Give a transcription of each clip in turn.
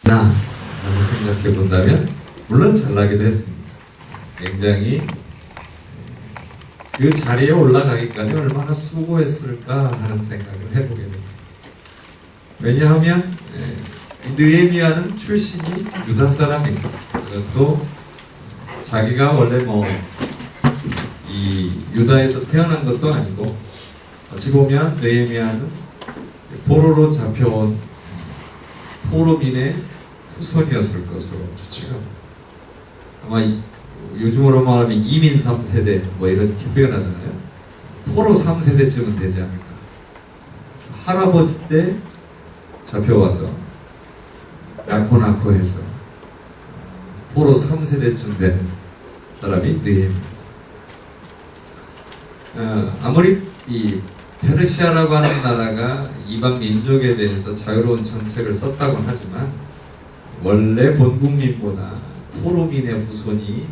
라고 생각해 본다면 물론 잘나기도 했습니다. 굉장히 그 자리에 올라가기까지 얼마나 수고했을까 하는 생각을 해보게 됩니다. 왜냐하면 느헤미야는 출신이 유다 사람이고 또 자기가 원래 이 유다에서 태어난 것도 아니고 어찌 보면 느헤미야는 포로로 잡혀온 포로민의 후손이었을 것으로 추측합니다. 아마 요즘으로 말하면 이민 3세대 이렇게 표현하잖아요. 포로 3세대쯤은 되지 않을까. 할아버지 때 잡혀와서 낳고 해서 포로 3세대쯤 된 사람이 느헤미야입니다. 아무리 이 페르시아라고 하는 나라가 이방 민족에 대해서 자유로운 정책을 썼다고는 하지만 원래 본국민보다 포로민의 후손이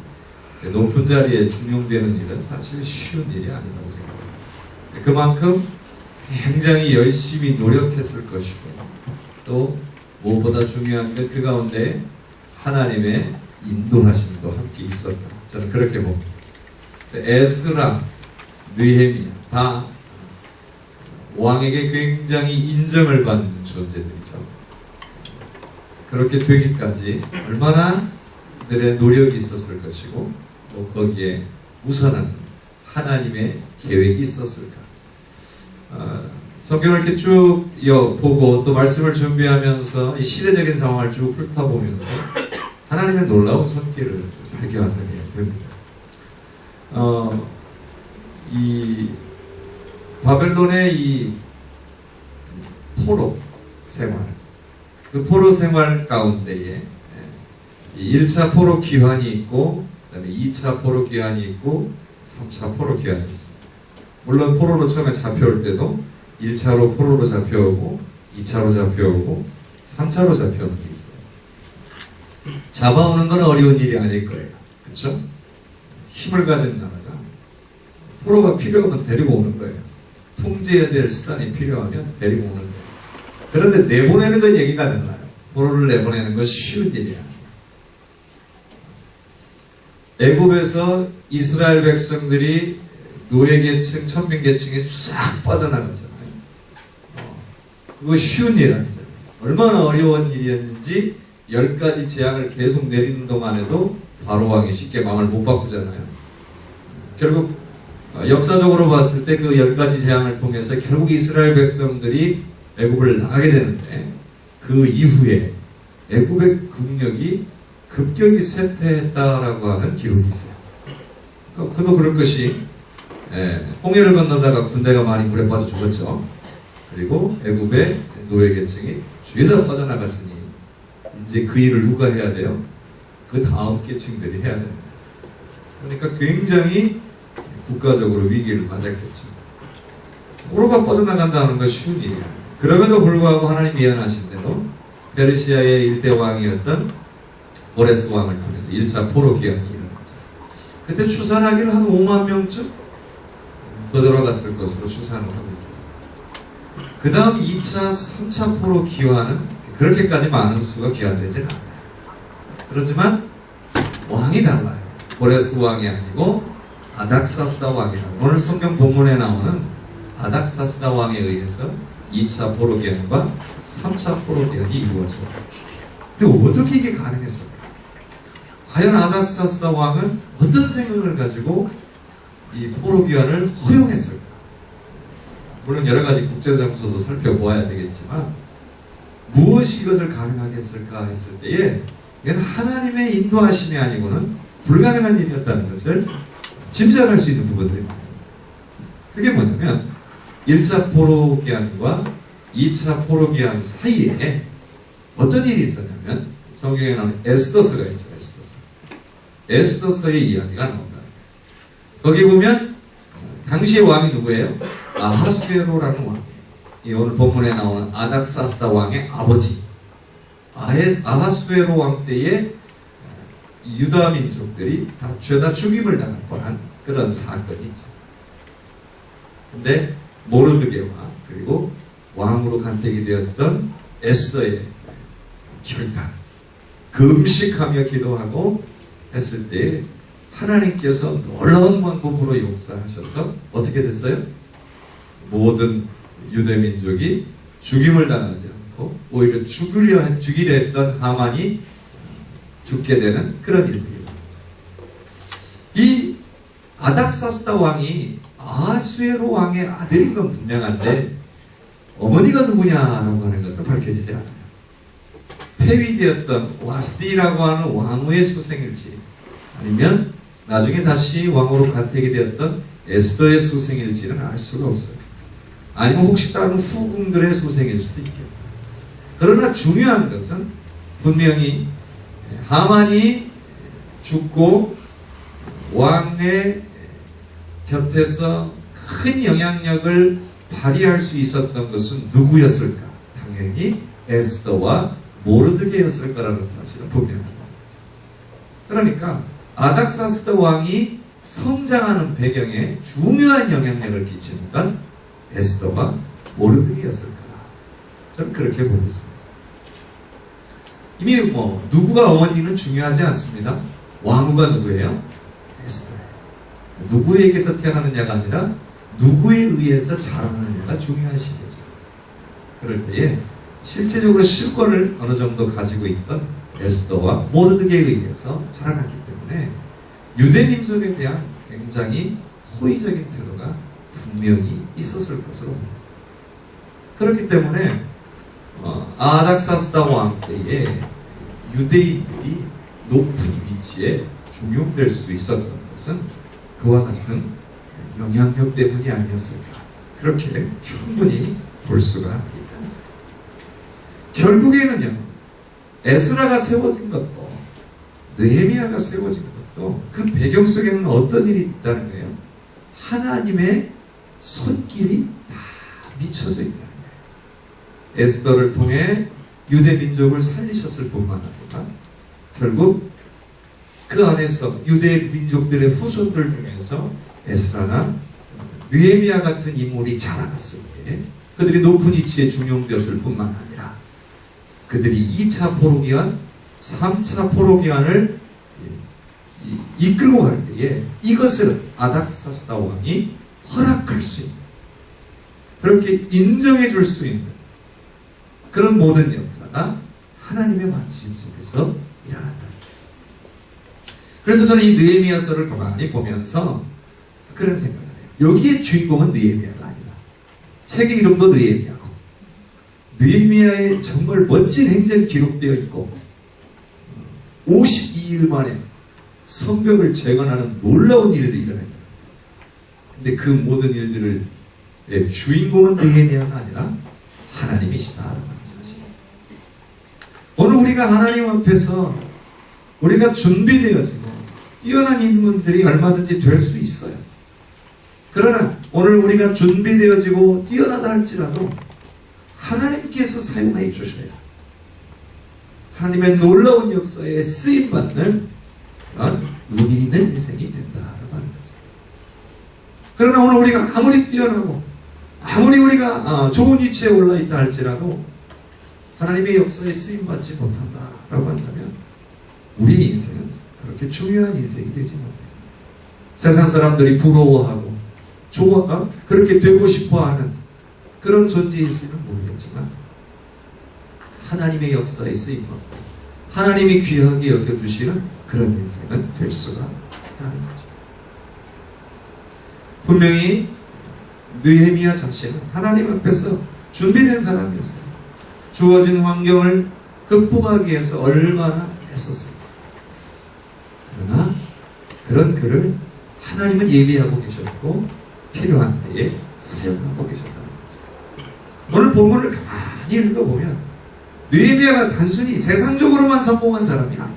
높은 자리에 중용되는 일은 사실 쉬운 일이 아니라고 생각합니다. 그만큼 굉장히 열심히 노력했을 것이고 또 무엇보다 중요한 건 그 가운데 하나님의 인도하심도 함께 있었다. 저는 그렇게 봅니다. 에스라, 느헤미야 다 왕에게 굉장히 인정을 받는 존재들이죠. 그렇게 되기까지 얼마나 그들의 노력이 있었을 것이고 또 거기에 우선은 하나님의 계획이 있었을까. 성경을 이렇게 쭉 보고 또 말씀을 준비하면서 이 시대적인 상황을 쭉 훑어보면서 하나님의 놀라운 손길을 발견하게 됩니다. 이 바벨론의 이 포로 생활, 그 포로 생활 가운데에 1차 포로 귀환이 있고 그 다음에 2차 포로 귀환이 있고 3차 포로 귀환이 있습니다. 물론 포로로 처음에 잡혀올 때도 1차로 포로로 잡혀오고 2차로 잡혀오고 3차로 잡혀오는 게 있어요. 잡아오는 건 어려운 일이 아닐 거예요. 그렇죠? 힘을 가진 나라가 포로가 필요하면 데리고 오는 거예요. 통제해야 될 수단이 필요하면 데리고 오는 거예요. 그런데 내보내는 건 얘기가 달라요. 포로를 내보내는 건 쉬운 일이 아니에요. 애굽에서 이스라엘 백성들이 노예계층, 천민계층에 싹 빠져나갔잖아요. 그거 쉬운 일 아니잖아요. 얼마나 어려운 일이었는지 10가지 재앙을 계속 내리는 동안에도 바로왕이 쉽게 마음을 못 바꾸잖아요. 결국 역사적으로 봤을 때 그 10가지 재앙을 통해서 결국 이스라엘 백성들이 애굽을 나가게 되는데 그 이후에 애굽의 국력이 급격히 쇠퇴했다라고 하는 기록이 있어요. 그도 그럴 것이 홍해를 건너다가 군대가 많이 물에 빠져 죽었죠. 그리고 애굽의 노예계층이 죄 다 빠져나갔으니 이제 그 일을 누가 해야 돼요? 그 다음 계층들이 해야 됩니다. 그러니까 굉장히 국가적으로 위기를 맞았겠죠. 포로가 빠져나간다는 건 쉬운 일이야. 그럼에도 불구하고 하나님 예언하신 대로 페르시아의 일대 왕이었던 고레스 왕을 통해서 1차 포로 기한이 이런 거죠. 그때 추산하기를 한 5만 명쯤 더 들어갔을 것으로 추산을 하고 있어요. 그 다음 2차, 3차 포로 기한은 그렇게까지 많은 수가 기한되진 않아요. 그렇지만 왕이 달라요. 고레스 왕이 아니고 아닥사스다 왕이라고. 오늘 성경 본문에 나오는 아닥사스다 왕에 의해서 2차 포로 기한과 3차 포로 기한이 이루어져요. 근데 어떻게 이게 가능했을까? 과연 아닥사스다 왕은 어떤 생각을 가지고 이 포로 기한을 허용했을까? 물론 여러 가지 국제정서도 살펴보아야 되겠지만 무엇이 이것을 가능하게 했을까 했을 때에 이건 하나님의 인도하심이 아니고는 불가능한 일이었다는 것을 짐작할 수 있는 부분들이 많아요. 그게 뭐냐면 1차 포로 기한과 2차 포로 기한 사이에 어떤 일이 있었냐면 성경에 나오는 에스더서가 있죠. 에스더서의 이야기가 나옵니다. 거기 보면 당시의 왕이 누구예요? 아하수에로라는 왕. 이 오늘 본문에 나오는 아닥사스다 왕의 아버지 아하수에로 왕 때에 유다 민족들이 다 죄다 죽임을 당할 뻔한 그런 사건이 있죠. 근데 모르드게와 그리고 왕으로 간택이 되었던 에스더의 결단, 금식하며 기도하고 했을 때 하나님께서 놀라운 방법으로 역사하셔서 어떻게 됐어요? 모든 유대 민족이 죽임을 당하지 않고 오히려 죽이려 했던 하만이 죽게 되는 그런 일들이에요. 이 아닥사스다 왕이 아수에로 왕의 아들인 건 분명한데 어머니가 누구냐라고 하는 것은 밝혀지지 않아요. 폐위되었던 와스디라고 하는 왕후의 수생일지 아니면 나중에 다시 왕으로 간택이 되었던 에스더의 수생일지는 알 수가 없어요. 아니면 혹시 다른 후궁들의 수생일 수도 있겠다. 그러나 중요한 것은 분명히 하만이 죽고 왕의 곁에서 큰 영향력을 발휘할 수 있었던 것은 누구였을까? 당연히 에스더와 모르드게였을 거라는 사실은 분명합니다. 그러니까 아닥사스다 왕이 성장하는 배경에 중요한 영향력을 끼치는 건 에스더와 모르드게였을 거다. 저는 그렇게 보고 있습니다. 이미 누구가 어머니는 중요하지 않습니다. 왕후가 누구예요? 에스더예요. 누구에게서 태어나느냐가 아니라 누구에 의해서 자라느냐가 중요한 시대죠. 그럴 때에 실제적으로 실권을 어느 정도 가지고 있던 에스더와 모르드게에 의해서 자라났기 때문에 유대 민족에 대한 굉장히 호의적인 태도가 분명히 있었을 것으로 봅니다. 그렇기 때문에 아닥사스다 왕 때에 유대인들이 높은 위치에 중용될 수 있었던 것은 그와 같은 영향력 때문이 아니었을까, 그렇게 충분히 볼 수가 있다. 결국에는요, 에스라가 세워진 것도 느헤미야가 세워진 것도 그 배경 속에는 어떤 일이 있다는 거예요? 하나님의 손길이 다 미쳐져 있다는 거예요. 에스더를 통해 유대 민족을 살리셨을 뿐만 아니라 결국 그 안에서 유대 민족들의 후손들 중에서 에스라나 느헤미야 같은 인물이 자라났을 때 그들이 높은 위치에 중용되었을 뿐만 아니라 그들이 2차 포로기한, 3차 포로기한을 이끌고 갈 때에 이것을 아닥사스다 왕이 허락할 수 있는, 그렇게 인정해 줄 수 있는 그런 모든 역사가 하나님의 만지심 속에서 일어난다. 그래서 저는 이 느헤미야서를 가만히 보면서 그런 생각을 해요. 여기에 주인공은 느헤미야가 아니라 책의 이름도 느헤미야고 느헤미야의 정말 멋진 행적이 기록되어 있고 52일 만에 성벽을 재건하는 놀라운 일들이 일어나요. 근데 그 모든 일들을 주인공은 느헤미야가 아니라 하나님이시다라는 사실. 오늘 우리가 하나님 앞에서 우리가 준비되어지고 뛰어난 인물들이 얼마든지 될 수 있어요. 그러나 오늘 우리가 준비되어지고 뛰어나다 할지라도 하나님께서 사용해 주셔야 하나님의 놀라운 역사에 쓰임받는 의미 있는 인생이 된다라고 하는 거죠. 그러나 오늘 우리가 아무리 뛰어나고 아무리 우리가 좋은 위치에 올라있다 할지라도 하나님의 역사에 쓰임받지 못한다라고 한다면 우리의 인생은 그렇게 중요한 인생이 되지 못해요. 세상 사람들이 부러워하고 그렇게 되고 싶어하는 그런 존재일지는 모르겠지만 하나님의 역사에 쓰임받고 하나님이 귀하게 여겨주시는 그런 인생은 될 수가 있다는 거죠. 분명히 느헤미야 자신은 하나님 앞에서 준비된 사람이었어요. 주어진 환경을 극복하기 위해서 얼마나 애썼습니까? 그러나 그런 그를 하나님은 예비하고 계셨고 필요한 때에 사용하고 계셨다는 거죠. 오늘 본문을 가만히 읽어보면 느헤미야가 단순히 세상적으로만 성공한 사람이 아니에요.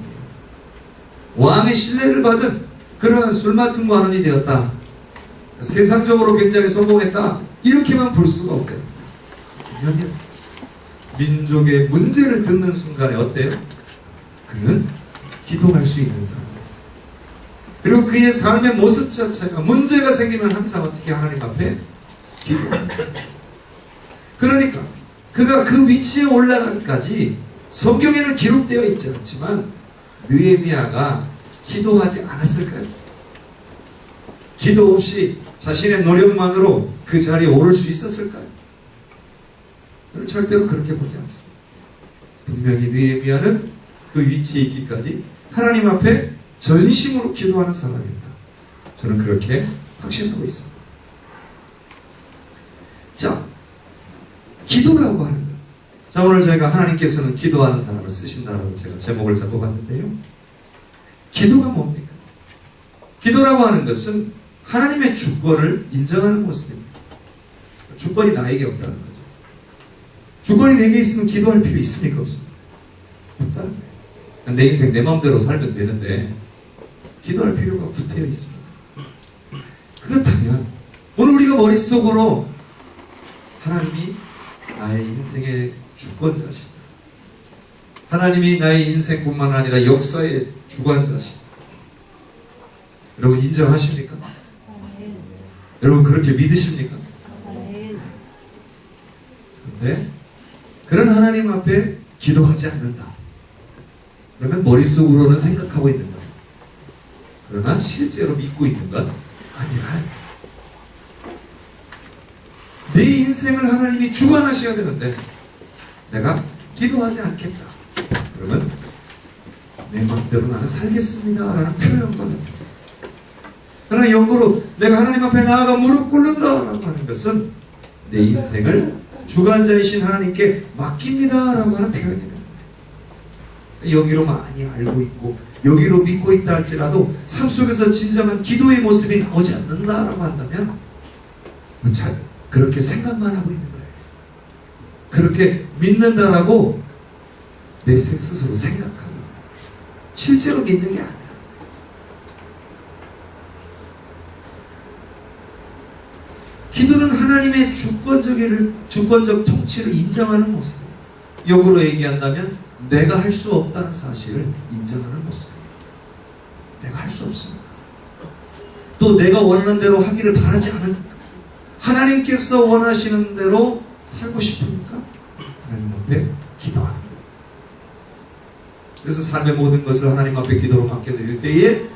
왕의 신뢰를 받은 그러한 술 맡은 관원이 되었다, 세상적으로 굉장히 성공했다, 이렇게만 볼 수가 없대요. 왜냐하면 민족의 문제를 듣는 순간에 어때요? 그는 기도할 수 있는 사람이었어요. 그리고 그의 삶의 모습 자체가 문제가 생기면 항상 어떻게 하나님 앞에 기도하는 사람. 그러니까 그가 그 위치에 올라가기까지 성경에는 기록되어 있지 않지만 느헤미야가 기도하지 않았을까요? 기도 없이 자신의 노력만으로 그 자리에 오를 수 있었을까요? 저는 절대로 그렇게 보지 않습니다. 분명히 느헤미야는 그 위치에 있기까지 하나님 앞에 전심으로 기도하는 사람입니다. 저는 그렇게 확신하고 있습니다. 자, 기도라고 하는 것. 자, 오늘 저희가 하나님께서는 기도하는 사람을 쓰신다라고 제가 제목을 잡아봤는데요. 기도가 뭡니까? 기도라고 하는 것은 하나님의 주권을 인정하는 모습입니다. 주권이 나에게 없다는 거죠. 주권이 내게 있으면 기도할 필요 있습니까? 없습니까? 없다는 거예요. 내 인생 내 마음대로 살면 되는데 기도할 필요가 붙어 있습니다. 그렇다면 오늘 우리가 머릿속으로 하나님이 나의 인생의 주권자시다. 하나님이 나의 인생뿐만 아니라 역사의 주관자시다. 여러분 인정하십니까? 여러분 그렇게 믿으십니까? 그런데 그런 하나님 앞에 기도하지 않는다. 그러면 머릿속으로는 생각하고 있는 거예요. 그러나 실제로 믿고 있는 건 아니라 내 인생을 하나님이 주관하셔야 되는데 내가 기도하지 않겠다. 그러면 내 마음대로 나는 살겠습니다 라는 표현과 같아요. 그러나 역으로 내가 하나님 앞에 나아가 무릎 꿇는다 라고 하는 것은 내 인생을 주관자이신 하나님께 맡깁니다 라고 하는 표현이에요. 여기로 많이 알고 있고 여기로 믿고 있다 할지라도 삶 속에서 진정한 기도의 모습이 나오지 않는다라고 한다면 잘 그렇게 생각만 하고 있는 거예요. 그렇게 믿는다라고 내 스스로 생각하고 실제로 믿는 게 아니라 기도는 하나님의 주권적 통치를 인정하는 모습이에요. 역으로 얘기한다면 내가 할 수 없다는 사실을 인정하는 모습이에요. 내가 할 수 없습니다. 또 내가 원하는 대로 하기를 바라지 않으니까 하나님께서 원하시는 대로 살고 싶으니까 하나님 앞에 기도하는 거예요. 그래서 삶의 모든 것을 하나님 앞에 기도로 맡겨드릴 때에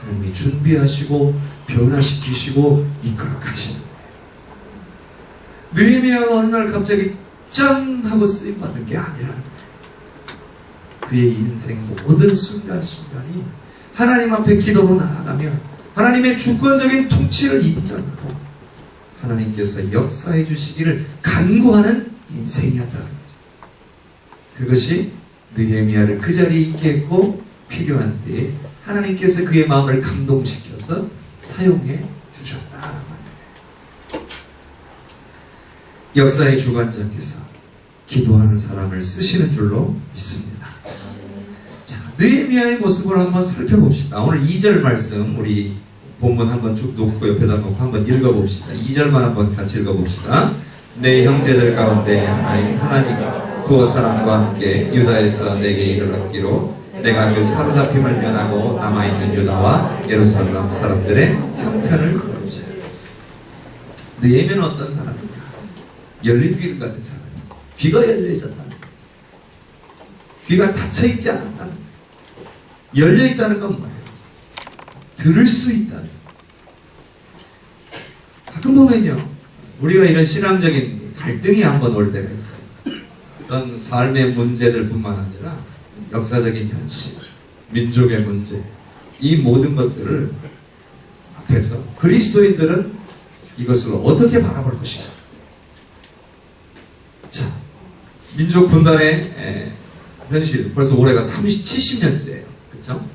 하나님이 준비하시고 변화시키시고 이끌어 가시는 거예요. 느헤미야가 어느 날 갑자기 짠 하고 쓰임받은 게 아니라는 거예요. 그의 인생 모든 순간순간이 하나님 앞에 기도로 나아가며 하나님의 주권적인 통치를 인정하고 하나님께서 역사해 주시기를 간구하는 인생이었다는 거죠. 그것이 느헤미야를 그 자리에 있게 했고 필요한 때에 하나님께서 그의 마음을 감동시켜서 사용해 주셨다는 거예요. 역사의 주관자께서 기도하는 사람을 쓰시는 줄로 믿습니다. 자, 느헤미야의 모습을 한번 살펴봅시다. 오늘 2절 말씀 우리 본문 한번 쭉 놓고 옆에다 놓고 한번 읽어봅시다. 2절만 한번 같이 읽어봅시다. 내 형제들 가운데 하나님 그 사람과 함께 유다에서 내게 이르렀기로 내가 그 사로잡힘을 면하고 남아있는 유다와 예루살렘 사람들의 형편을 거두자. 느헤미야는 어떤 사람이냐? 열린 귀를 가진 사람이었어요. 귀가 열려 있었다는 거예요. 귀가 닫혀 있지 않았다는 거예요. 열려 있다는 건 뭐예요? 들을 수 있다는 거예요. 가끔 보면요, 우리가 이런 신앙적인 갈등이 한번 올 때가 있어요. 어떤 삶의 문제들 뿐만 아니라 역사적인 현실, 민족의 문제, 이 모든 것들을 앞에서 그리스도인들은 이것을 어떻게 바라볼 것인가? 자, 민족 분단의 현실, 벌써 올해가 70년째예요. 그렇죠?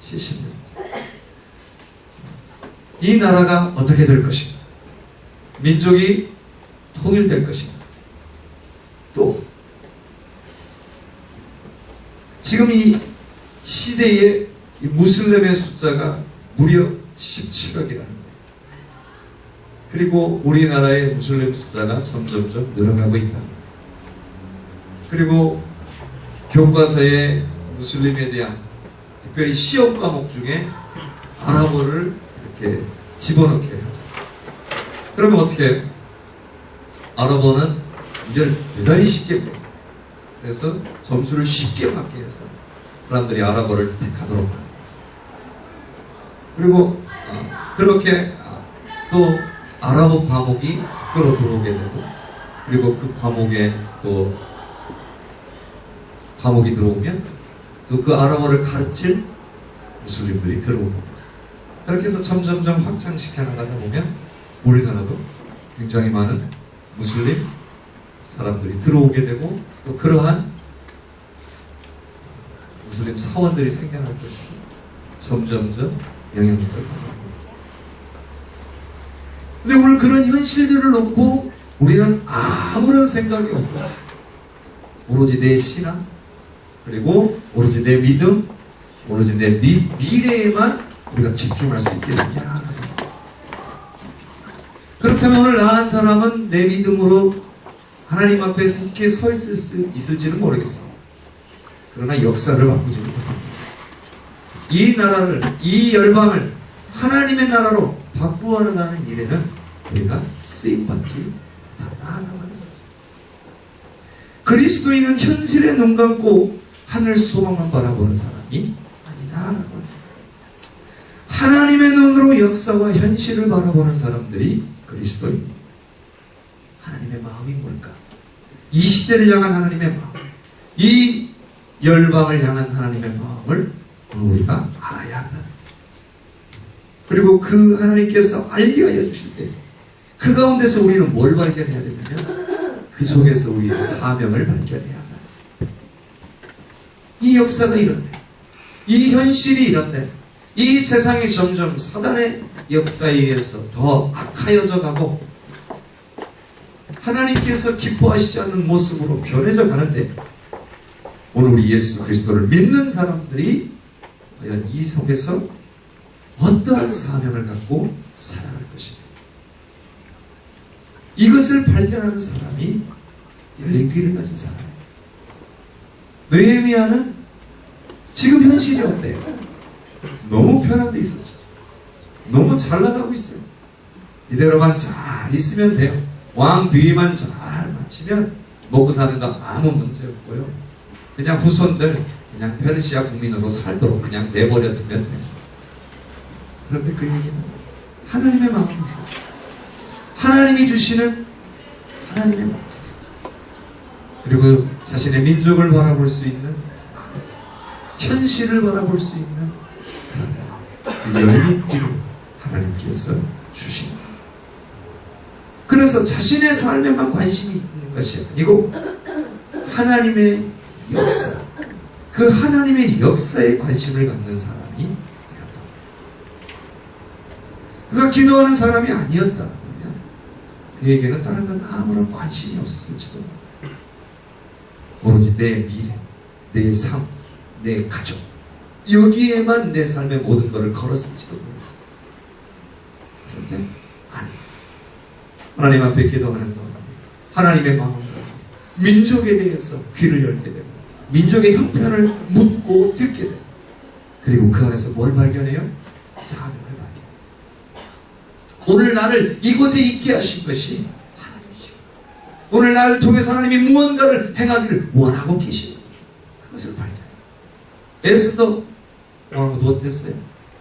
70년째. 이 나라가 어떻게 될 것인가? 민족이 통일될 것인가? 또 지금 이 시대에 이 무슬림의 숫자가 무려 17억이라는 거예요. 그리고 우리나라의 무슬림 숫자가 점점점 늘어나고 있다. 그리고 교과서에 무슬림에 대한 특별히 시험 과목 중에 아랍어를 이렇게 집어넣게 하죠. 그러면 어떻게 해요? 아랍어는 이제 대단히 쉽게 배워요. 그래서 점수를 쉽게 받게 해서 사람들이 아랍어를 택하도록 합니다. 그리고 그렇게 또 아랍어 과목이 학교로 들어오게 되고, 그리고 그 과목에 또 과목이 들어오면 또 그 아랍어를 가르칠 무슬림들이 들어오는 거죠. 그렇게 해서 점점점 확장시켜 나가다 보면 우리나라도 굉장히 많은 무슬림 사람들이 들어오게 되고, 또 그러한 무슬림 사원들이 생겨날 것이고, 점점점 영향력을 받는 겁니다. 근데 오늘 그런 현실들을 놓고 우리는 아무런 생각이 없고, 오로지 내 신앙, 그리고 오로지 내 믿음, 오로지 내 미래에만 우리가 집중할 수 있겠느냐. 그렇다면 오늘 나 한 사람은 내 믿음으로 하나님 앞에 굳게 서 있을 수 있을지는 모르겠습니다. 그러나 역사를 바꾸지 못합니다. 이 나라를, 이 열방을 하나님의 나라로 바꾸어 나가는 일에는 우리가 쓰임받지 않아가는 거죠. 그리스도인은 현실에 눈 감고 하늘 소망만 바라보는 사람이 아니다라고 합니다. 하나님의 눈으로 역사와 현실을 바라보는 사람들이 그리스도입니다. 하나님의 마음이 뭘까? 이 시대를 향한 하나님의 마음, 이 열방을 향한 하나님의 마음을 우리가 알아야 한다. 그리고 그 하나님께서 알게 하여 주실 때 그 가운데서 우리는 뭘 발견해야 되냐면 그 속에서 우리의 사명을 발견해야 한다. 이 역사가 이런데, 이 현실이 이런데, 이 세상이 점점 사단의 역사에 의해서 더 악하여져 가고 하나님께서 기뻐하시지 않는 모습으로 변해져 가는데, 오늘 우리 예수 그리스도를 믿는 사람들이 과연 이 속에서 어떠한 사명을 갖고 살아갈 것인가? 이것을 발견하는 사람이 열린 귀를 가진 사람이에요. 느헤미야는 지금 현실이 어때요? 너무 편한 데 있었죠. 너무 잘 나가고 있어요. 이대로만 잘 있으면 돼요. 왕 비위만 잘 마치면 먹고 사는 거 아무 문제 없고요. 그냥 후손들 그냥 페르시아 국민으로 살도록 그냥 내버려 두면 돼요. 그런데 그 얘기는 하나님의 마음이 있었어요. 하나님이 주시는 하나님의 마음이 있었어요. 그리고 자신의 민족을 바라볼 수 있는, 현실을 바라볼 수 있는 열린 귀를 하나님께서 주십니다. 그래서 자신의 삶에만 관심이 있는 것이 아니고 하나님의 역사, 그 하나님의 역사에 관심을 갖는 사람이, 그가 기도하는 사람이 아니었다면 그에게는 다른 건 아무런 관심이 없을지도 모릅니다. 오로지 내 미래, 내 삶, 내 가족, 여기에만 내 삶의 모든 것을 걸었을지도 모르겠어요. 그런데 아니에요. 하나님 앞에 기도하는 동안 하나님의 마음과 민족에 대해서 귀를 열게 되고 민족의 형편을 묻고 듣게 되고, 그리고 그 안에서 뭘 발견해요? 사명을 발견해요. 오늘 나를 이곳에 있게 하신 것이 하나님이시고, 오늘 나를 통해서 하나님이 무언가를 행하기를 원하고 계시고, 그것을 발견해요. 에스더 왕도 어땠어요?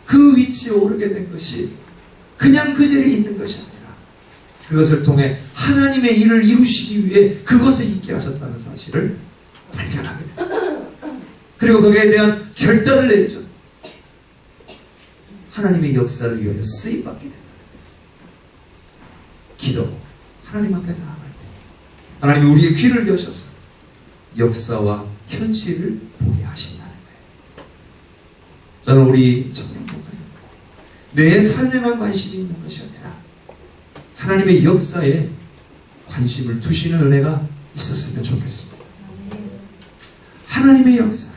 그 위치에 오르게 된 것이 그냥 그 자리에 있는 것이 아니라 그것을 통해 하나님의 일을 이루시기 위해 그것에 있게 하셨다는 사실을 발견하게 됩니다. 그리고 거기에 대한 결단을 내리죠. 하나님의 역사를 위하여 쓰임받게 됩니다. 기도, 하나님 앞에 나아갈 때 하나님이 우리의 귀를 여셔서 역사와 현실을 보게 하신다는 거예요. 저는 우리 청년분들, 내 삶에만 관심이 있는 것이 아니라 하나님의 역사에 관심을 두시는 은혜가 있었으면 좋겠습니다. 하나님의 역사,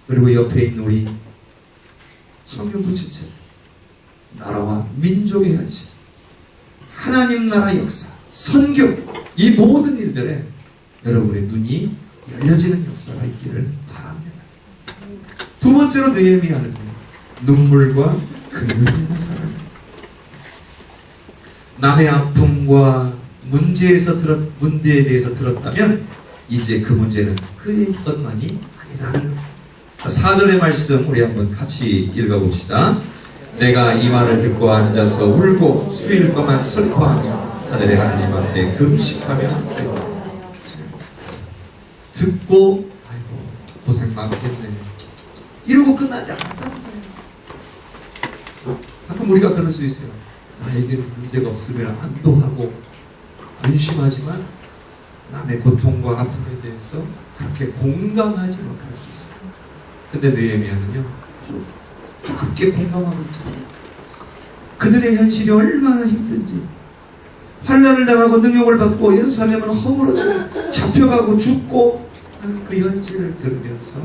그리고 옆에 있는 우리 성경 부친체, 나라와 민족의 현실, 하나님 나라 역사, 선교, 이 모든 일들에 여러분의 눈이 열려지는 역사가 있기를 바랍니다. 두 번째로 느헤미야는 눈물과 근육을 있는 사람입니다. 남의 아픔과 문제에 대해서 들었다면 이제 그 문제는 그의 것만이 아니라는 거예요. 4절의 말씀 우리 한번 같이 읽어봅시다. 내가 이 말을 듣고 앉아서 울고 수일 동안 슬퍼하며 하늘의 하나님 앞에 금식하며 듣고 아이고 고생 많겠네 이러고 끝나지 않았다는 거예요. 가끔 우리가 그럴 수 있어요. 나에게는 문제가 없으면 안도하고 안심하지만 남의 고통과 아픔에 대해서 그렇게 공감하지 못할 수 있어요. 근데 느헤미야는요 아주 그렇게 공감하고 있잖아요. 그들의 현실이 얼마나 힘든지, 환난을 당하고 능욕을 받고 예루살렘은 허물어지고 잡혀가고 죽고 하는 그 현실을 들으면서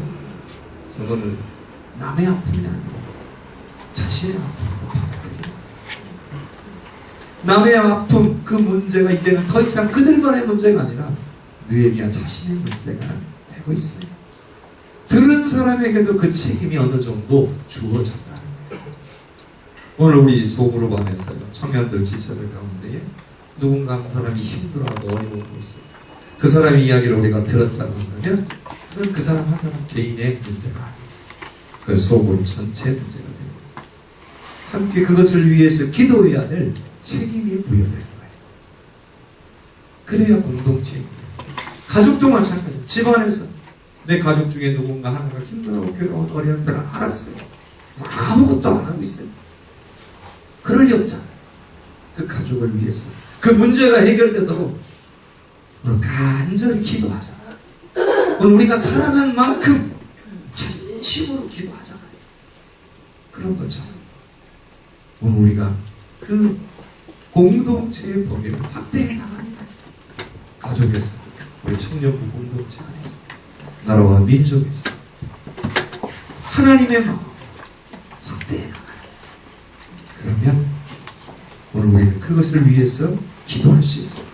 저거는 남의 아픔이 아니고 자신의 아픔으로 받아들여요. 남의 아픔, 그 문제가 이제는 더 이상 그들만의 문제가 아니라 느헤미야 자신의 문제가 되고 있어요. 들은 사람에게도 그 책임이 어느 정도 주어졌다는 거예요. 오늘 우리 소그룹 안에서요, 청년들 지체들 가운데 누군가 한 사람이 힘들어하고 어려워하고 있어요. 그 사람의 이야기를 우리가 들었다고 한다면 그건 그 사람 한 사람 개인의 문제가 아니에요. 그 소그룹 전체의 문제가 됩니다. 함께 그것을 위해서 기도해야 될 책임이 부여되는 거예요. 그래야 공동체입니다. 가족도 마찬가지예요. 집안에서 내 가족 중에 누군가 하나가 힘들고 괴로운 어려운 때를 알았어요. 아무것도 안 하고 있어요. 그럴 리 없잖아요. 그 가족을 위해서 그 문제가 해결되도록 오늘 간절히 기도하자. 오늘 우리가 사랑한 만큼 진심으로 기도하잖아요. 그런 것처럼 오늘 우리가 그 공동체의 범위를 확대해 나갑니다. 가족에서, 우리 청년부 공동체 안에서, 나라와 민족에서 하나님의 마음 확대해 나가요. 그러면 오늘 우리는 그것을 위해서 기도할 수 있어요.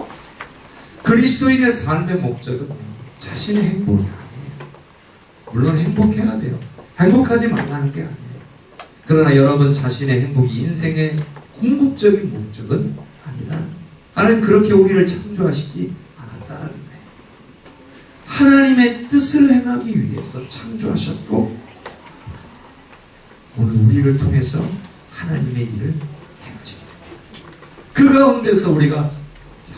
그리스도인의 삶의 목적은 자신의 행복이 아니에요. 물론 행복해야 돼요. 행복하지 말라는 게 아니에요. 그러나 여러분 자신의 행복이 인생의 궁극적인 목적은 아니다. 하나님 그렇게 우리를 창조하시지 않았다는 거예요. 하나님의 뜻을 행하기 위해서 창조하셨고 오늘 우리를 통해서 하나님의 일을 행하십니다. 그 가운데서 우리가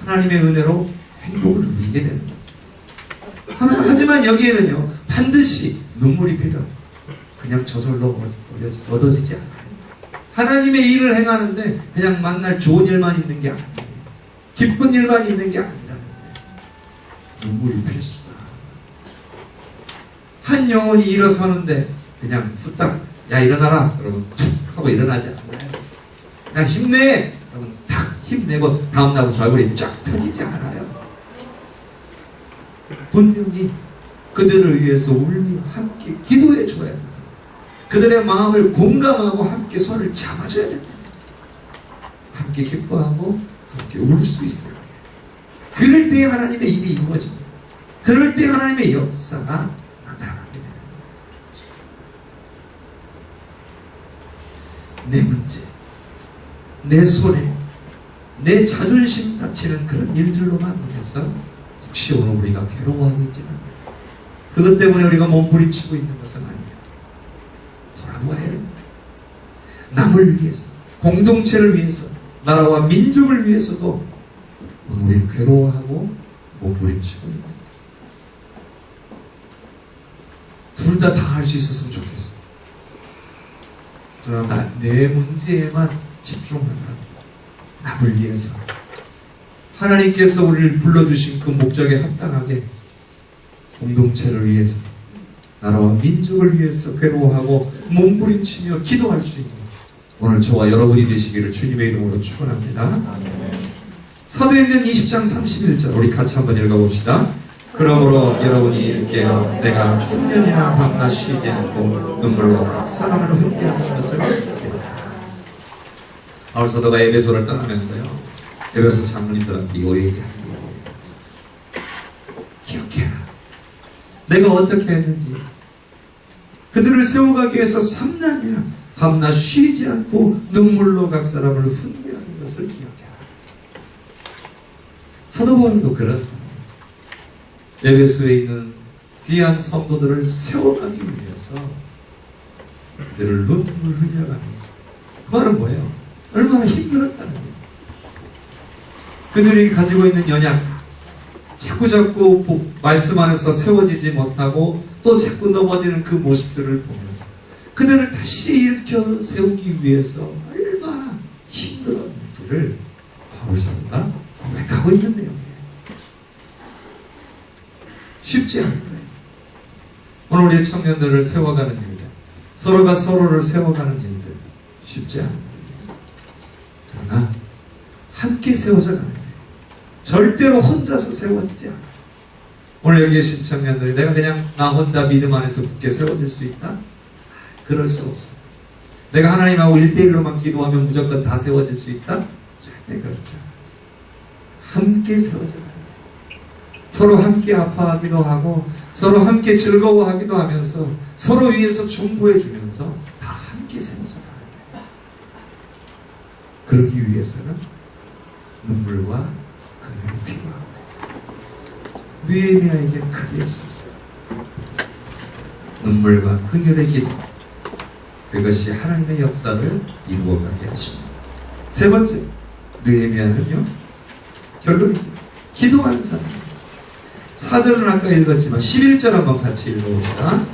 하나님의 은혜로 행복을 누리게 되는 거죠. 하지만 여기에는요 반드시 눈물이 필요합니다. 그냥 저절로 얻어지지 않아요. 하나님의 일을 행하는데 그냥 만날 좋은 일만 있는 게 아니에요. 기쁜 일만 있는 게 아니라는 거예요. 눈물이 필수다. 한 영혼이 일어서는데 그냥 후딱 야 일어나라 여러분 툭 하고 일어나지 않아요. 야 힘내 여러분 탁 힘내고 다음날부터 얼굴이 쫙 펴지지 않아요. 분명히 그들을 위해서 울며 함께 기도해 줘야 돼요. 그들의 마음을 공감하고 함께 손을 잡아줘야 됩니다. 함께 기뻐하고 함께 울 수 있어요. 그럴 때 하나님의 일이 이루어집니다. 그럴 때 하나님의 역사가 나타나게 됩니다. 내 문제, 내 손해, 내 자존심 다치는 그런 일들로만 인해서 혹시 오늘 우리가 괴로워하고 있지는 않아요. 그것 때문에 우리가 몸부림치고 있는 것은 아니에요. 돌아보아야 됩니다. 남을 위해서, 공동체를 위해서, 나라와 민족을 위해서도 우리는 괴로워하고 몸부림치고 있는 거예요. 둘 다 할 수 있었으면 좋겠어요. 그러나 내 문제에만 집중하면 남을 위해서 하나님께서 우리를 불러주신 그 목적에 합당하게 공동체를 위해서 나라와 민족을 위해서 괴로워하고 몸부림치며 기도할 수 있는 오늘 저와 여러분이 되시기를 주님의 이름으로 축원합니다. 사도행전 20장 31절 우리 같이 한번 읽어봅시다. 그러므로 여러분이 일깨어 내가 3년이나 밤낮 쉬지 않고 눈물로 각 사람을 훈계하는 것을 기억하라. 바울 사도가 에베소를 떠나면서요 에베소 장로님들한테 이 얘기합니다. 기억해라. 내가 어떻게 했는지 그들을 세워가기 위해서 3년이나 밤낮 쉬지 않고 눈물로 각 사람을 훈계하는 것을 기억해라. 사도 바울도 그런 사람이었어요. 에베소에 있는 귀한 성도들을 세워가기 위해서 그들을 눈물 흘려가면서, 그 말은 뭐예요? 얼마나 힘들었다는 거예요. 그들이 가지고 있는 연약, 자꾸 말씀 안에서 세워지지 못하고 또 자꾸 넘어지는 그 모습들을 보면서 그들을 다시 일으켜 세우기 위해서 얼마나 힘들었는지를 바울 사도가 고백하고 있는 내용이에요. 쉽지 않은 거예요. 오늘 우리 청년들을 세워가는 일들, 서로가 서로를 세워가는 일들, 쉽지 않은 거예요. 그러나 함께 세워져 가는 거예요. 절대로 혼자서 세워지지 않아요. 오늘 여기 계신 청년들이 내가 그냥 나 혼자 믿음 안에서 굳게 세워질 수 있다? 그럴 수 없어요. 내가 하나님하고 1대1로만 기도하면 무조건 다 세워질 수 있다? 절대 그렇지 않아요. 함께 세워져 가요. 서로 함께 아파하기도 하고 서로 함께 즐거워하기도 하면서 서로 위해서 중보해 주면서 다 함께 세워져 가요. 그러기 위해서는 눈물과 그늘이 필요합니다. 느헤미야에게는 그게 있었어요. 눈물과 그늘의 기도, 그것이 하나님의 역사를 이루어가게 하십니다. 세 번째, 느헤미야는요, 결론이죠. 기도하는 사람이었어요. 4절은 아까 읽었지만 11절 한번 같이 읽어봅시다.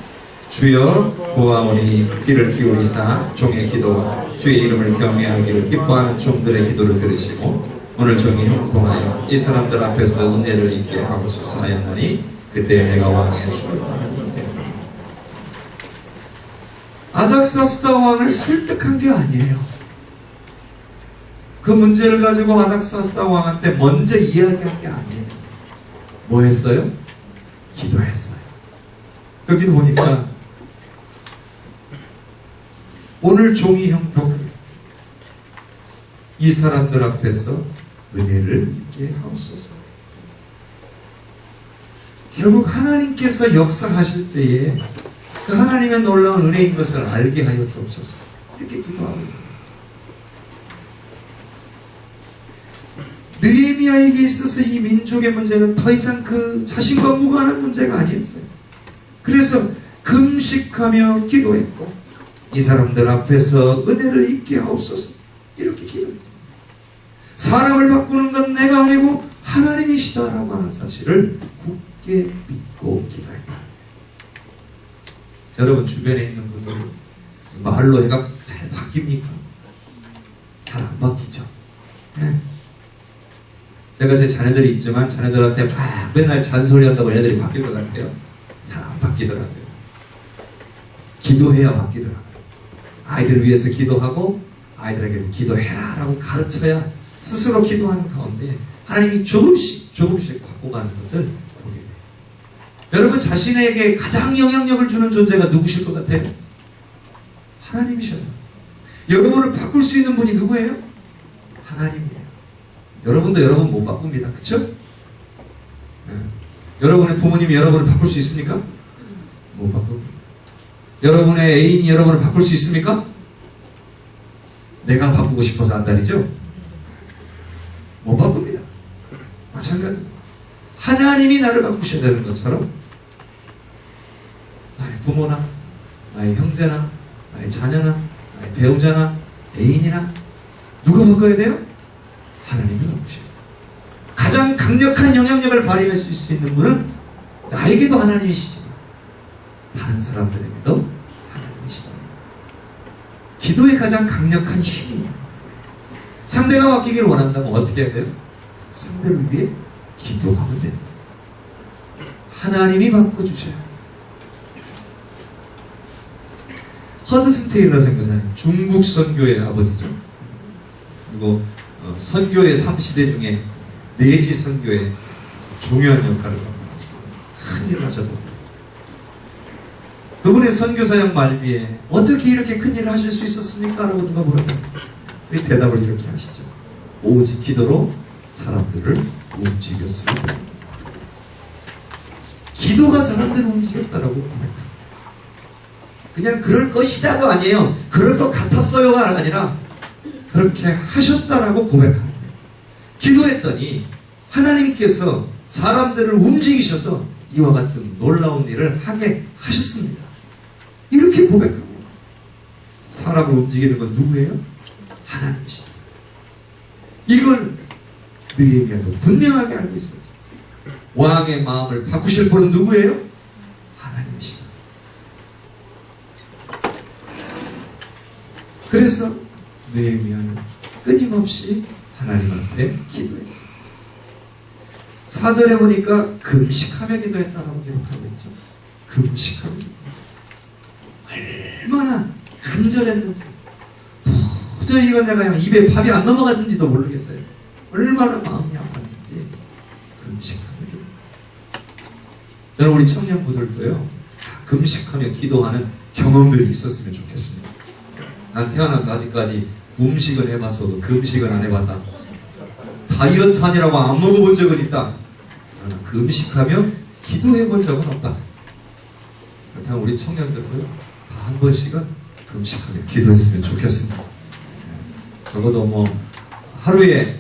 주여 보아오니 귀를 기울이사 종의 기도와 주의 이름을 경외하기를 기뻐하는 종들의 기도를 들으시고 오늘 종이 형통하여 이 사람들 앞에서 은혜를 입게 하옵소서 하였나니 그때 내가 왕의 수를 받았는데, 아닥사스다 왕을 설득한 게 아니에요. 그 문제를 가지고 아닥사스다 왕한테 먼저 이야기한 게 아니에요. 뭐 했어요? 기도했어요. 여기 보니까 오늘 종이 형통을 이 사람들 앞에서 은혜를 입게 하옵소서. 결국 하나님께서 역사하실 때에 그 하나님의 놀라운 은혜인 것을 알게 하여 주옵소서. 이렇게 기도하고 있습니다. 느헤미야에게 있어서 이 민족의 문제는 더 이상 그 자신과 무관한 문제가 아니었어요. 그래서 금식하며 기도했고 이 사람들 앞에서 은혜를 입게 하옵소서. 이렇게 기도했습니다. 사람을 바꾸는 건 내가 아니고 하나님이시다라고 하는 사실을 굳게 믿고 기도했다. 여러분 주변에 있는 분들 말로 해가 잘 바뀝니까? 잘 안 바뀌죠. 네. 제가 제 자녀들이 있지만 자녀들한테 막 맨날 잔소리한다고 얘네들이 바뀔 것 같아요. 잘 안 바뀌더라고요. 기도해야 바뀌더라고요. 아이들을 위해서 기도하고 아이들에게 기도해라 라고 가르쳐야 스스로 기도하는 가운데 하나님이 조금씩 바꿔가는 것을 보게 돼요. 여러분 자신에게 가장 영향력을 주는 존재가 누구실 것 같아요? 하나님이셔요. 여러분을 바꿀 수 있는 분이 누구예요? 하나님이에요. 여러분도 여러분 못 바꿉니다. 그쵸? 네. 여러분의 부모님이 여러분을 바꿀 수 있습니까? 못 바꿉니다. 여러분의 애인이 여러분을 바꿀 수 있습니까? 내가 바꾸고 싶어서 한다리죠? 못 바꿉니다. 마찬가지. 하나님이 나를 바꾸셔야 되는 것처럼 나의 부모나 나의 형제나 나의 자녀나 나의 배우자나 애인이나 누가 바꿔야 돼요? 하나님이 바꾸셔야 돼요. 가장 강력한 영향력을 발휘할 수 있는 분은 나에게도 하나님이시지만 다른 사람들에게도 하나님이시다. 기도의 가장 강력한 힘이 상대가 바뀌기를 원한다면 어떻게 해야 돼요? 상대를 위해 기도하면 됩니다. 하나님이 바꿔주셔야 해요. 허드슨 테일러 선교사님, 중국 선교의 아버지죠. 그리고 선교의 3시대 중에 내지 선교의 중요한 역할을 합니다. 큰일 하셨습니다. 그분의 선교사역 말미에 어떻게 이렇게 큰일을 하실 수 있었습니까? 라고 누가 물었는데 대답을 이렇게 하시죠. 오직 기도로 사람들을 움직였습니다. 기도가 사람들을 움직였다라고 고백합니다. 그냥 그럴 것이다도 아니에요. 그럴 것 같았어요가 아니라 그렇게 하셨다라고 고백하는 거예요. 기도했더니 하나님께서 사람들을 움직이셔서 이와 같은 놀라운 일을 하게 하셨습니다. 이렇게 고백합니다. 사람을 움직이는 건 누구예요? 하나님이시다. 이걸 느헤미야도 분명하게 알고 있어요. 왕의 마음을 바꾸실 분은 누구예요? 하나님이시다. 그래서 느헤미야는 끊임없이 하나님 앞에 기도했어요. 4절에 보니까 금식하며 기도했다라고 기록하고 있죠. 금식하며 얼마나 간절했는지, 도저히 이건 내가 입에 밥이 안 넘어갔는지도 모르겠어요. 얼마나 마음이 아팠는지 금식하며 기도. 여러분, 우리 청년부들도요, 금식하며 기도하는 경험들이 있었으면 좋겠습니다. 난 태어나서 아직까지 음식은 해봤어도 금식은 안 해봤다. 다이어트 하느라고 안 먹어본 적은 있다. 그러나 금식하며 기도해본 적은 없다. 그렇다면 우리 청년들도요, 다 한 번씩은 금식하며 기도했으면 좋겠습니다. 적어도 하루에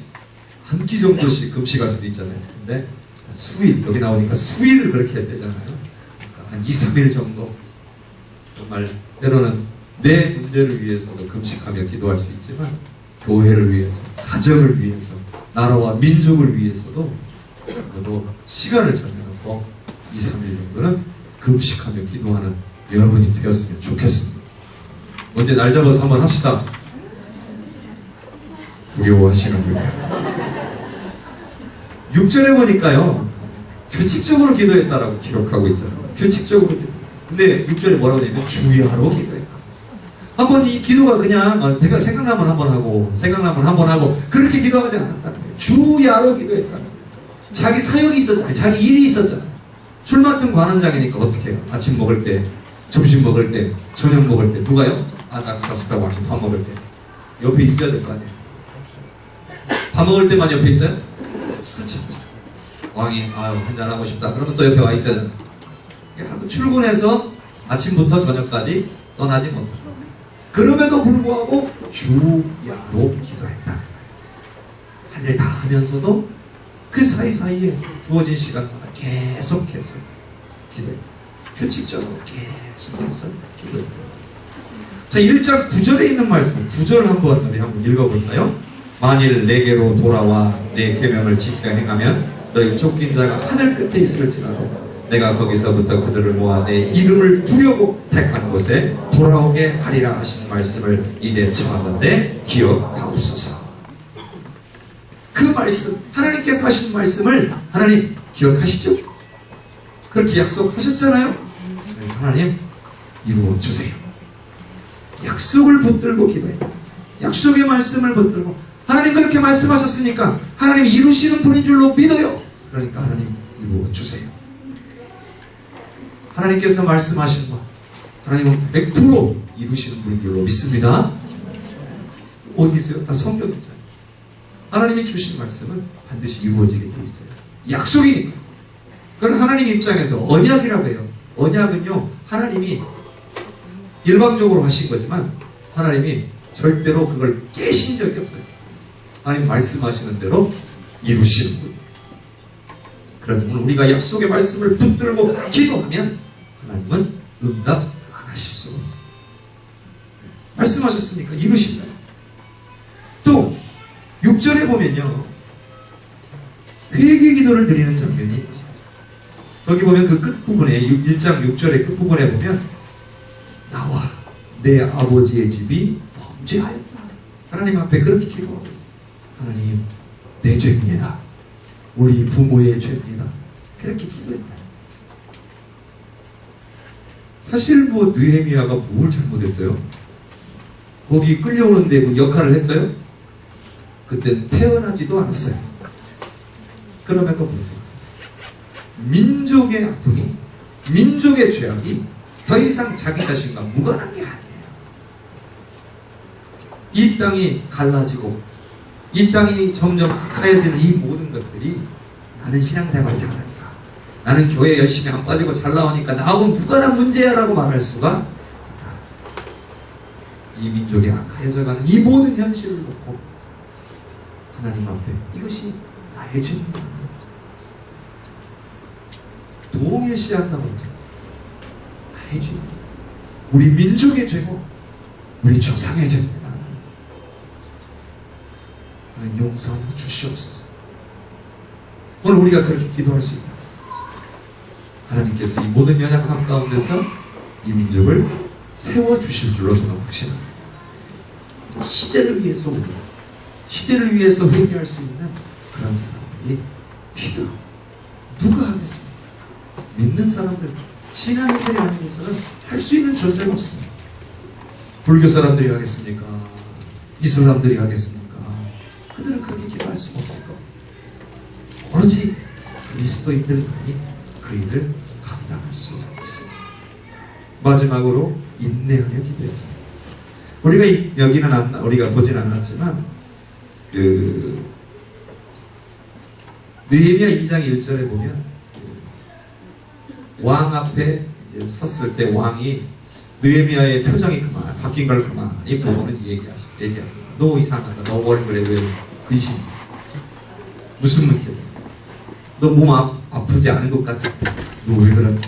한 끼 정도씩 금식할 수도 있잖아요. 근데 수일, 여기 나오니까 수일을 그렇게 해야 되잖아요. 그러니까 한 2, 3일 정도. 정말 때로는 내 문제를 위해서도 금식하며 기도할 수 있지만, 교회를 위해서, 가정을 위해서, 나라와 민족을 위해서도 저도 시간을 정해놓고 2, 3일 정도는 금식하며 기도하는 여러분이 되었으면 좋겠습니다. 언제 날 잡아서 한번 합시다. 두려워하시는군요. 6절에 보니까요, 규칙적으로 기도했다라고 기록하고 있잖아요. 규칙적으로. 근데 6절에 뭐라고 되냐면 주야로 기도했다. 한번 이 기도가 그냥 생각나면 한번 하고 생각나면 한번 하고 그렇게 기도하지 않았다는 거예요. 주야로 기도했다는 거예요. 자기 사역이 있었잖아요. 자기 일이 있었잖아요. 술 맡은 관원장이니까 어떻게 해요? 아침 먹을 때, 점심 먹을 때, 저녁 먹을 때 누가요? 아닥사스다 왕이 밥 먹을 때 옆에 있어야 될 거 아니에요. 밥 먹을 때만 옆에 있어요? 그렇죠. 왕이 한잔하고 싶다. 그러면 또 옆에 와 있어야 돼요. 출근해서 아침부터 저녁까지 떠나지 못했어. 그럼에도 불구하고 주야로 기도했다. 할 일 다 하면서도 그 사이사이에 주어진 시간마다 계속해서 기도했다. 규칙적으로 계속해서 기도했다. 자, 1장 9절에 있는 말씀, 9절 한번 읽어볼까요? 만일 내게로 돌아와 내 계명을 지켜 행하면 너희 쫓긴 자가 하늘 끝에 있을지라도 내가 거기서부터 그들을 모아 내 이름을 두려고 택한 곳에 돌아오게 하리라 하신 말씀을 이제 청하건대 기억하옵소서. 그 말씀, 하나님께서 하신 말씀을 하나님 기억하시죠? 그렇게 약속하셨잖아요. 하나님 이루어 주세요. 약속을 붙들고 기도해요. 약속의 말씀을 붙들고, 하나님 그렇게 말씀하셨으니까 하나님 이루시는 분인 줄로 믿어요. 그러니까 하나님 이루어 주세요. 하나님께서 말씀하신 것, 하나님은 100% 이루시는 분인 줄로 믿습니다. 어디 있어요? 다 성경에 있잖아요. 하나님이 주신 말씀은 반드시 이루어지게 돼 있어요. 약속이니까. 그건 하나님 입장에서 언약이라고 해요. 언약은요, 하나님이 일방적으로 하신 거지만 하나님이 절대로 그걸 깨신 적이 없어요. 하나님 말씀하시는 대로 이루시는 분. 그러면 우리가 약속의 말씀을 붙들고 기도하면 하나님은 응답 안 하실 수가 없어요. 말씀하셨으니까 이루신다. 또 6절에 보면요, 회개 기도를 드리는 장면이, 거기 보면 그 끝부분에 1장 6절의 끝부분에 보면 나와 내 아버지의 집이 범죄하였다. 하나님 앞에 그렇게 기도하고 있어요. 하나님, 내 죄입니다. 우리 부모의 죄입니다. 그렇게 기도했다. 사실 느헤미야가 뭘 잘못했어요? 거기 끌려오는데 뭐 역할을 했어요? 그때 태어나지도 않았어요. 그럼에도 불구하고 민족의 아픔이, 민족의 죄악이 더 이상 자기 자신과 무관한 게 아니에요. 이 땅이 갈라지고 이 땅이 점점 악화해지는 이 모든 것들이 나는 신앙생활 잘하니까, 나는 교회 열심히 안 빠지고 잘 나오니까 나하고 무관한 문제야 라고 말할 수가 없다. 이 민족이 악화해져가는 이 모든 현실을 놓고 하나님 앞에 이것이 나의 죄입니다. 통일시한다고 그러죠. 나의 죄, 우리 민족의 죄고 우리 조상의 죄입니다. 하나님 용서하여 주시옵소서. 오늘 우리가 그렇게 기도할 수 있다. 하나님께서 이 모든 연약함 가운데서 이 민족을 세워주실 줄로 저는 확신합니다. 시대를 위해서 우리, 시대를 위해서 회개할 수 있는 그런 사람들이 필요합니다. 누가 하겠습니까? 믿는 사람들, 신앙인들이 아니고서는 할 수 있는 존재가 없습니다. 불교 사람들이 하겠습니까? 이슬람들이 하겠습니까? 그들은 그렇게 기도할 수가 없을 겁니다. 오로지 그리스도인들만이 그 일을 감당할 수 있습니다. 마지막으로 인내하며 기도했습니다. 우리가 여기는 우리가 보진 않았지만 느헤미야 2장 1절에 보면 왕 앞에 이제 섰을 때 왕이 느헤미야의 표정이 바뀐 걸 그만이 보고는 얘기합니다. 너 이상하다. 너 얼굴에 왜 근심? 무슨 문제? 너 몸 아프지 않은 것 같아? 너 왜 그러냐?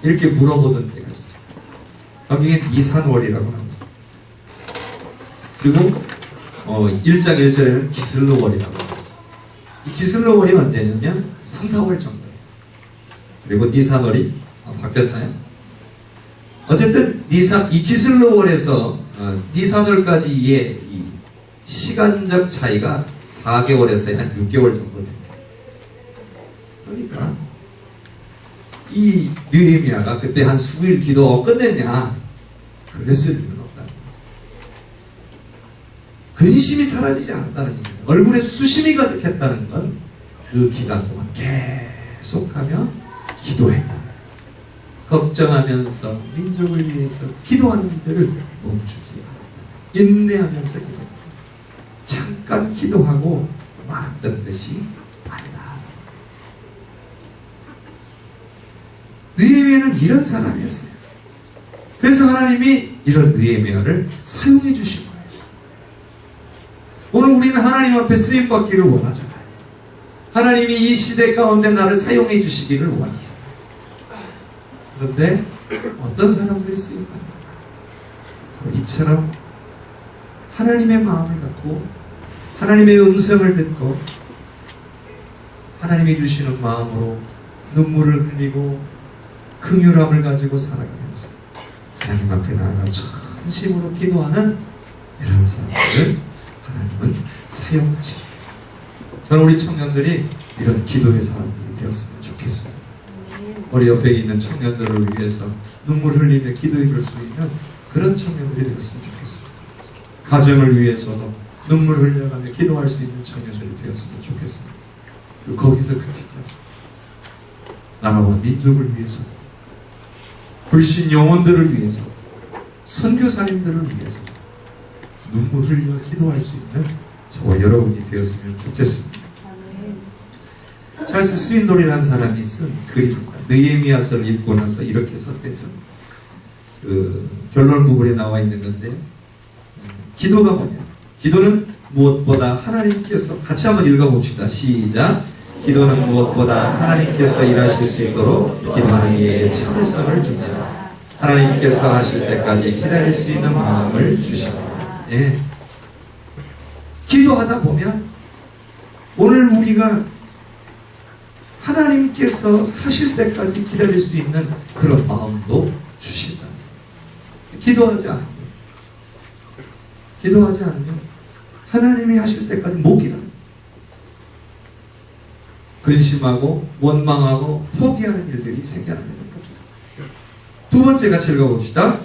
이렇게 물어보던 때가 있어요. 성경에 니산월이라고 합니다. 그리고 1장 1절에는 기슬로월이라고 합니다. 이 기슬로월이 언제냐면 3, 4월 정도예요. 그리고 니산월이 바뀌었나요? 어쨌든 이 기슬로월에서 니산월까지의 이 시간적 차이가 4개월에서 한 6개월 정도 됩니다. 그러니까 이 느헤미야가 그때 한 수일 기도 끝냈냐? 그랬을 리는 없다. 근심이 사라지지 않았다는 얘기입니다. 얼굴에 수심이 가득했다는 건 그 기간 동안 계속하며 기도했다. 걱정하면서 민족을 위해서 기도하는 일들을 멈추지 않았다. 인내하면서 기도했다. 잠깐 기도하고 말았던 것이 아니다. 느헤미야는 이런 사람이었어요. 그래서 하나님이 이런 느헤미야를 사용해 주신 거예요. 오늘 우리는 하나님 앞에 쓰임받기를 원하잖아요. 하나님이 이 시대 가운데 나를 사용해 주시기를 원하잖아요. 그런데 어떤 사람들이 쓰임받는가? 이처럼 하나님의 마음을 갖고 하나님의 음성을 듣고 하나님이 주시는 마음으로 눈물을 흘리고 긍휼함을 가지고 살아가면서 하나님 앞에 나아가 전심으로 기도하는 이런 사람들을 하나님은 사용하십니다. 저는 우리 청년들이 이런 기도의 사람들이 되었으면 좋겠습니다. 우리 옆에 있는 청년들을 위해서 눈물 흘리며 기도해 줄 수 있는 그런 청년들이 되었으면 좋겠습니다. 가정을 위해서도 눈물 흘려가며 기도할 수 있는 청년들이 되었으면 좋겠습니다. 거기서 그치지 않고 나라와 민족을 위해서, 불신 영혼들을 위해서, 선교사님들을 위해서 눈물 흘려 기도할 수 있는 저와 여러분이 되었으면 좋겠습니다. 찰스 스윈돌이라는 사람이 쓴 글입니다. 느헤미야서를 읽고 나서 이렇게 썼대죠. 결론 부분에 나와 있는 건데, 기도가 뭐냐? 기도는 무엇보다 하나님께서, 같이 한번 읽어봅시다. 시작. 기도는 무엇보다 하나님께서 일하실 수 있도록 기도하는 이에게 참을성을 줍니다. 하나님께서 하실 때까지 기다릴 수 있는 마음을 주십니다. 예. 기도하다 보면 오늘 우리가 하나님께서 하실 때까지 기다릴 수 있는 그런 마음도 주신다. 기도하지 않으면 하나님이 하실 때까지 못 기다립니다. 근심하고 원망하고 포기하는 일들이 생겨나게 됩니다. 두 번째 같이 읽어봅시다.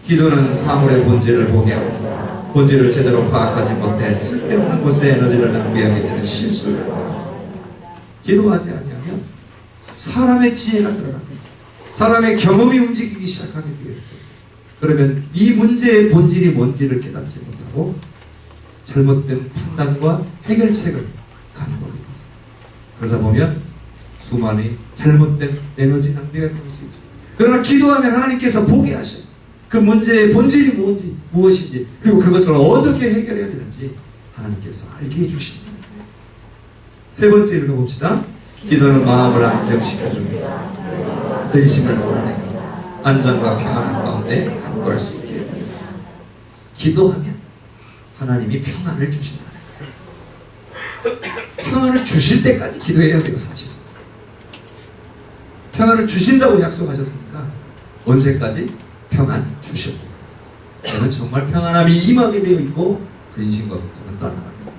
기도는 사물의 본질을 보게 합니다. 본질을 제대로 파악하지 못해 쓸데없는 곳에 에너지를 낭비하게 되는 실수를 합니다. 기도하지 아니하면 사람의 지혜가 들어가고 있어요. 사람의 경험이 움직이기 시작하게 되어 있어요. 그러면 이 문제의 본질이 뭔지를 깨닫지 못하고 잘못된 판단과 해결책을 가는 겁니다. 그러다 보면 수많은 잘못된 에너지 낭비가 될 수 있죠. 그러나 기도하면 하나님께서 보게 하셔요. 그 문제의 본질이 무엇인지, 그리고 그것을 어떻게 해결해야 되는지 하나님께서 알게 해주십니다. 세 번째 읽어봅시다. 기도는 마음을 안정시켜줍니다. 근심을 몰아내고 안전과 평안한 가운데 갖고 갈 수 있게 됩니다. 기도하면 하나님이 평안을 주신다는 거예요. 평안을 주실 때까지 기도해야 돼요. 사실 평안을 주신다고 약속하셨으니까 언제까지 평안 주셔도 저는 정말 평안함이 임하게 되어 있고 근심과 걱정은 떠나갑니다.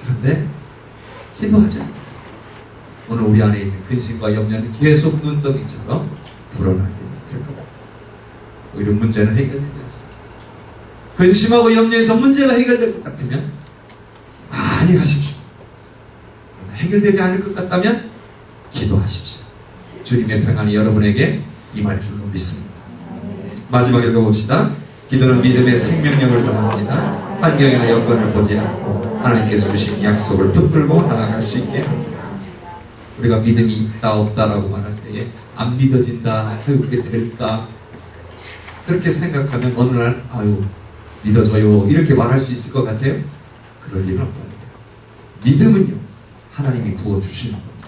그런데 기도하자. 오늘 우리 안에 있는 근심과 염려는 계속 눈덩이처럼 불어나게 될 겁니다. 오히려 문제는 해결되지 않습니다. 근심하고 염려해서 문제가 해결될 것 같으면 많이 하십시오. 해결되지 않을 것 같다면 기도하십시오. 주님의 평안이 여러분에게 임할 줄로 믿습니다. 마지막에 읽어봅시다. 기도는 믿음의 생명력을 더합니다. 환경이나 여건을 보지 않고 하나님께서 주신 약속을 붙들고 나아갈 수 있게 합니다. 우리가 믿음이 있다 없다라고 말할 때에 안 믿어진다, 그게 될까, 그렇게 생각하면 어느 날 아유 믿어져요 이렇게 말할 수 있을 것 같아요? 그럴 일은 없다는 거예요. 믿음은요 하나님이 부어주시는 겁니다.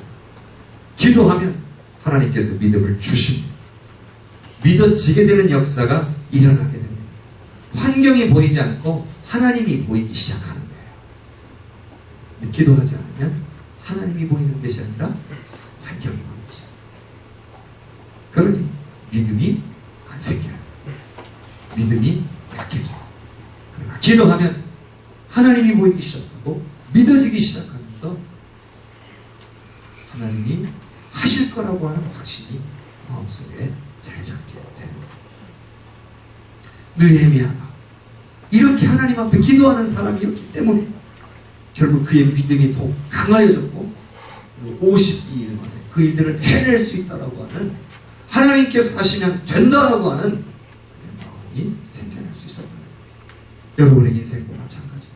기도하면 하나님께서 믿음을 주십니다. 믿어지게 되는 역사가 일어나게 됩니다. 환경이 보이지 않고 하나님이 보이기 시작하는 거예요. 기도하지 않으면 하나님이 보이는 것이 아니라 환경이 보이기 시작합니다. 그러니 믿음이 안 생겨요. 믿음이 약해져요. 그러나 기도하면 하나님이 보이기 시작하고 믿어지기 시작하면서 하나님이 하실 거라고 하는 확신이 마음속에 잘 잡게 됩니다. 느헤미야가 이렇게 하나님 앞에 기도하는 사람이었기 때문에 결국 그의 믿음이 더 강하여졌고 52일 만에 그 일들을 해낼 수 있다라고 하는 하나님께서 하시면 된다라고 하는 마음이 생겨날 수 있었다. 여러분의 인생도 마찬가지입니다.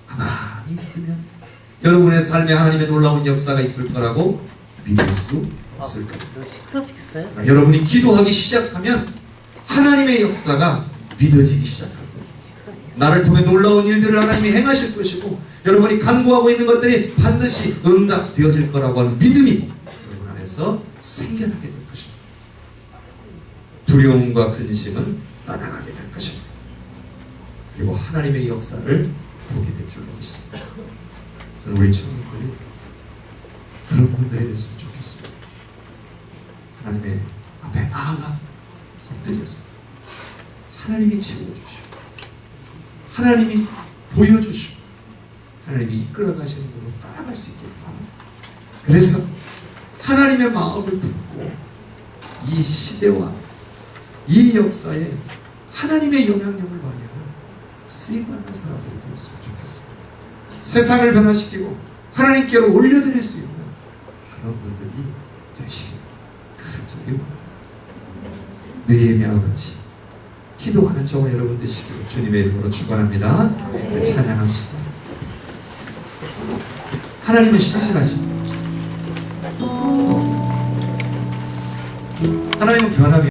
가만히 있으면 여러분의 삶에 하나님의 놀라운 역사가 있을 거라고 믿을 수 없을 겁니다. 식사 시켰어요? 여러분이 기도하기 시작하면 하나님의 역사가 믿어지기 시작합니다. 나를 통해 놀라운 일들을 하나님이 행하실 것이고 여러분이 간구하고 있는 것들이 반드시 응답되어질 거라고 하는 믿음이 여러분 안에서 생겨나게 될 것입니다. 두려움과 근심은 떠나가게 될 것입니다. 그리고 하나님의 역사를 보게 될 줄로 믿습니다. 저는 우리 청년들이 그런 분들이 됐으면 좋겠습니다. 하나님의 앞에 나아가 엎드렸습니다. 하나님이 채워주시고 하나님이 보여주시고 하나님이 이끌어가시는 대로 따라갈 수 있게 합니다. 그래서 하나님의 마음을 품고 이 시대와 이 역사에 하나님의 영향력을 발휘하는 쓰임받는 사람들이 되었으면 좋겠습니다. 세상을 변화시키고 하나님께로 올려드릴 수 있는 그런 분들이 되시길 간절히 원합니다. 느헤미야와 같이 기도하는 저와 여러분 되시기를 주님의 이름으로 축원합니다. 찬양합시다. 하나님은 신실하십니다. 하나님은 변함이